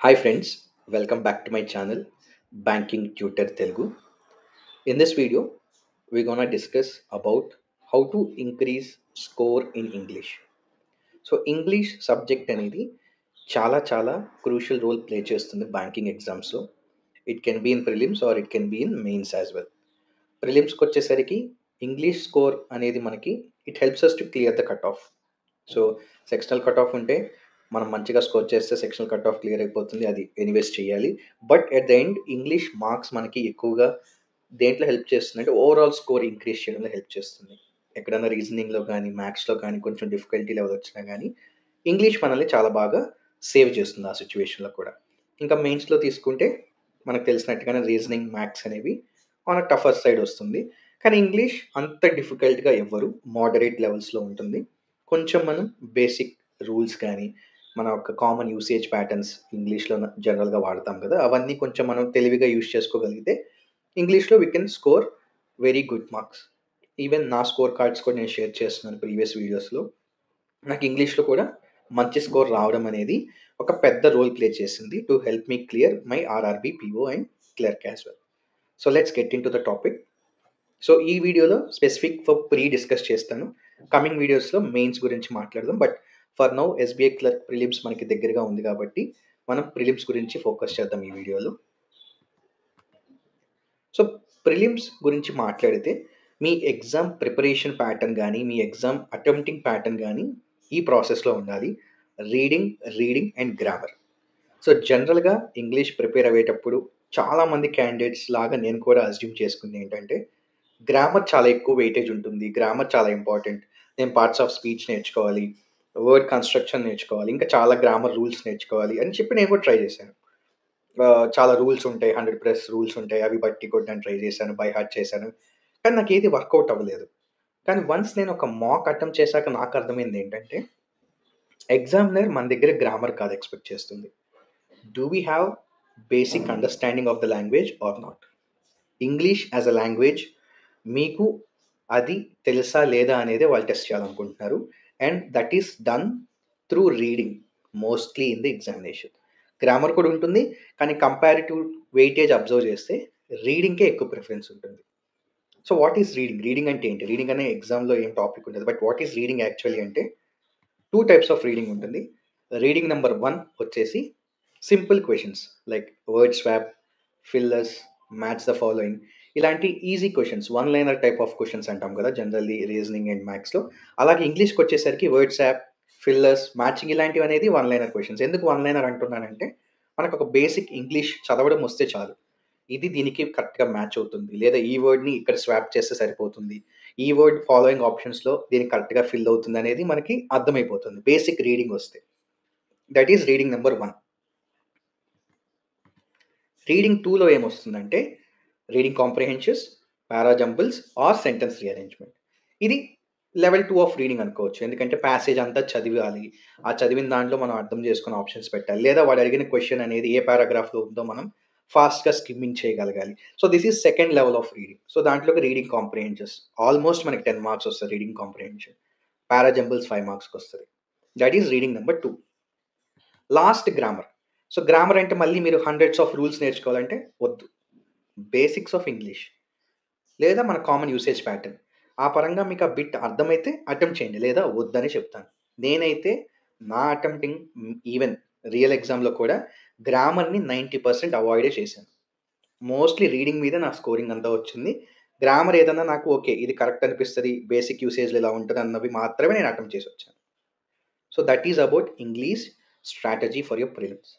Hi friends, welcome back to my channel Banking Tutor Telugu. In this video, we're gonna discuss about how to increase score in English. So English subject అనేది చాలా crucial role play చేస్తుంది banking ఎగ్జామ్స్లో. It can be in prelims or it can be in mains as well. ప్రిలిమ్స్కి వచ్చేసరికి English score అనేది మనకి it helps us to clear the cut off. So sectional cut off ఉంటే మనం మంచిగా score చేస్తే సెక్షనల్ కట్ ఆఫ్ క్లియర్ అయిపోతుంది, అది ఎనీవేస్ చేయాలి. But at the end English marks మనకి ఎక్కువగా దేంట్లో హెల్ప్ చేస్తుంది అంటే ఓవరాల్ స్కోర్ ఇంక్రీజ్ చేయడంలో హెల్ప్ చేస్తుంది. ఎక్కడైనా రీజనింగ్లో కానీ మ్యాథ్స్లో కానీ కొంచెం డిఫికల్టీ లెవెల్ వచ్చినా కానీ ఇంగ్లీష్ మనల్ని చాలా బాగా సేవ్ చేస్తుంది ఆ సిచ్యువేషన్లో కూడా. ఇంకా మెయిన్స్లో తీసుకుంటే మనకు తెలిసినట్టుగానే రీజనింగ్ మ్యాథ్స్ అనేవి ఆన్ టఫర్ సైడ్ వస్తుంది. కానీ ఇంగ్లీష్ అంత డిఫికల్ట్గా ఎవ్వరు మోడరేట్ లెవెల్స్లో ఉంటుంది. కొంచెం మనం బేసిక్ రూల్స్ కానీ మన ఒక కామన్ యూసేజ్ ప్యాటర్న్స్ ఇంగ్లీష్లో జనరల్గా వాడతాం కదా, అవన్నీ కొంచెం మనం తెలివిగా యూజ్ చేసుకోగలిగితే ఇంగ్లీష్లో we can score very good marks. Even నా స్కోర్ కార్డ్స్ కూడా నేను షేర్ చేస్తున్నాను ప్రీవియస్ వీడియోస్లో. నాకు ఇంగ్లీష్లో కూడా మంచి స్కోర్ రావడం అనేది ఒక పెద్ద రోల్ ప్లే చేసింది to help me clear my RRB PO and clerk as well. So let's get in to the topic. So ఈ వీడియోలో స్పెసిఫిక్ ఫర్ ప్రీ డిస్కస్ చేస్తాను. కమింగ్ వీడియోస్లో మెయిన్స్ గురించి మాట్లాడదాం. But for now SBI clerk prelims మనకి దగ్గరగా ఉంది కాబట్టి మనం ప్రిలిమ్స్ గురించి ఫోకస్ చేద్దాం ఈ వీడియోలో. సో ప్రిలిమ్స్ గురించి మాట్లాడితే మీ ఎగ్జామ్ ప్రిపరేషన్ ప్యాటర్న్ కానీ మీ ఎగ్జామ్ అటెంప్టింగ్ ప్యాటర్న్ కానీ ఈ ప్రాసెస్లో ఉండాలి. Reading and grammar. సో జనరల్గా ఇంగ్లీష్ ప్రిపేర్ అయ్యేటప్పుడు చాలామంది క్యాండిడేట్స్ లాగా నేను కూడా అజ్యూమ్ చేసుకుంది ఏంటంటే గ్రామర్ చాలా ఎక్కువ వెయిటేజ్ ఉంటుంది, గ్రామర్ చాలా ఇంపార్టెంట్, నేను పార్ట్స్ ఆఫ్ స్పీచ్ నేర్చుకోవాలి, వర్డ్ కన్స్ట్రక్షన్ నేర్చుకోవాలి, ఇంకా చాలా గ్రామర్ రూల్స్ నేర్చుకోవాలి అని చెప్పి నేను కూడా ట్రై చేశాను. చాలా రూల్స్ ఉంటాయి, 100+ రూల్స్ ఉంటాయి, అవి బట్టి కొట్టడానికి ట్రై చేశాను, బై హార్ట్ చేశాను. కానీ నాకు ఏది వర్కౌట్ అవ్వలేదు. కానీ వన్స్ నేను ఒక మాక్ అటెంప్ట్ చేశాక నాకు అర్థమైంది ఏంటంటే ఎగ్జామినర్ మన దగ్గర గ్రామర్ కాదు ఎక్స్పెక్ట్ చేస్తుంది. Do we have basic understanding of the language or not? English as a language మీకు అది తెలుసా లేదా అనేది వాళ్ళు టెస్ట్ చేయాలనుకుంటున్నారు. And that is done through reading mostly in the examination. Grammar కూడా ఉంటుంది, కానీ కంపారిటివ్ వెయిటేజ్ అబ్జర్వ్ చేస్తే రీడింగ్కే ఎక్కువ ప్రిఫరెన్స్ ఉంటుంది. So what is reading? Reading అంటే ఏంటి? రీడింగ్ అనే ఎగ్జామ్లో ఏం టాపిక్ ఉంటుంది. But what is reading actually అంటే 2 టైప్స్ ఆఫ్ రీడింగ్ ఉంటుంది. రీడింగ్ నెంబర్ 1 వచ్చేసి simple questions like word swap, fillers, match the following, ఇలాంటి easy questions, one liner type of questions అంటాం కదా జనరల్లీ రీజనింగ్ అండ్ మ్యాథ్స్లో. అలాగే ఇంగ్లీష్కి వచ్చేసరికి వర్డ్ స్వాప్, ఫిల్లర్స్, మ్యాచింగ్ ఇలాంటివి అనేది వన్ లైనర్ క్వశ్చన్స్. ఎందుకు వన్ లైనర్ అంటున్నానంటే మనకు ఒక బేసిక్ ఇంగ్లీష్ చదవడం వస్తే చాలు, ఇది దీనికి కరెక్ట్గా మ్యాచ్ అవుతుంది, లేదా ఈ వర్డ్ని ఇక్కడ స్వాప్ చేస్తే సరిపోతుంది, ఈ వర్డ్ ఫాలోయింగ్ ఆప్షన్స్లో దీనికి కరెక్ట్గా ఫిల్ అవుతుంది అనేది మనకి అర్థమైపోతుంది బేసిక్ రీడింగ్ వస్తే. That is reading number 1. Reading 2లో ఏమొస్తుందంటే reading comprehensions, parajumbles or sentence rearrangement. ఇది లెవెల్ 2 ఆఫ్ రీడింగ్ అనుకోవచ్చు. ఎందుకంటే ప్యాసేజ్ అంతా చదివాలి, ఆ చదివిన దాంట్లో మనం అర్థం చేసుకుని ఆప్షన్స్ పెట్టాలి, లేదా వాడు అడిగిన క్వశ్చన్ అనేది ఏ పారాగ్రాఫ్లో ఉందో మనం ఫాస్ట్గా స్కిమ్మింగ్ చేయగలగాలి. So this is second level of reading. So దాంట్లోకి రీడింగ్ కాంప్రిహెన్షన్స్ ఆల్మోస్ట్ మనకి 10 మార్క్స్ వస్తుంది రీడింగ్ కాంప్రిహెన్షన్. పారాజంబుల్స్ 5 మార్క్స్కి వస్తుంది. That is reading number 2. Last grammar. So grammar అంటే మళ్ళీ మీరు హండ్రెడ్స్ ఆఫ్ రూల్స్ నేర్చుకోవాలంటే వద్దు. బేసిక్స్ ఆఫ్ ఇంగ్లీష్ లేదా మన కామన్ యూసేజ్ ప్యాటర్న్, ఆ పరంగా మీకు ఆ బిట్ అర్థమైతే అటెంప్ట్ చేయండి, లేదా వద్దని చెప్తాను. నేనైతే నా అటెంప్టింగ్ ఈవెన్ రియల్ ఎగ్జామ్లో కూడా గ్రామర్ని 90% అవాయిడే చేశాను. మోస్ట్లీ రీడింగ్ మీద నా స్కోరింగ్ అంతా వచ్చింది. గ్రామర్ ఏదన్నా నాకు ఓకే ఇది కరెక్ట్ అనిపిస్తుంది, బేసిక్ యూసేజ్లో ఇలా ఉంటుంది అన్నవి మాత్రమే నేను అటెంప్ట్ చేసి వచ్చాను. So that is about English strategy for your prelims.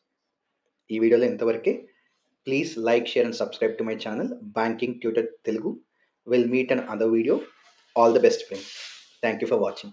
ఈ వీడియోలో ఇంతవరకే. Please like, share and subscribe to my channel Banking Tutor Telugu. We'll meet in another video. All the best friends. Thank you for watching.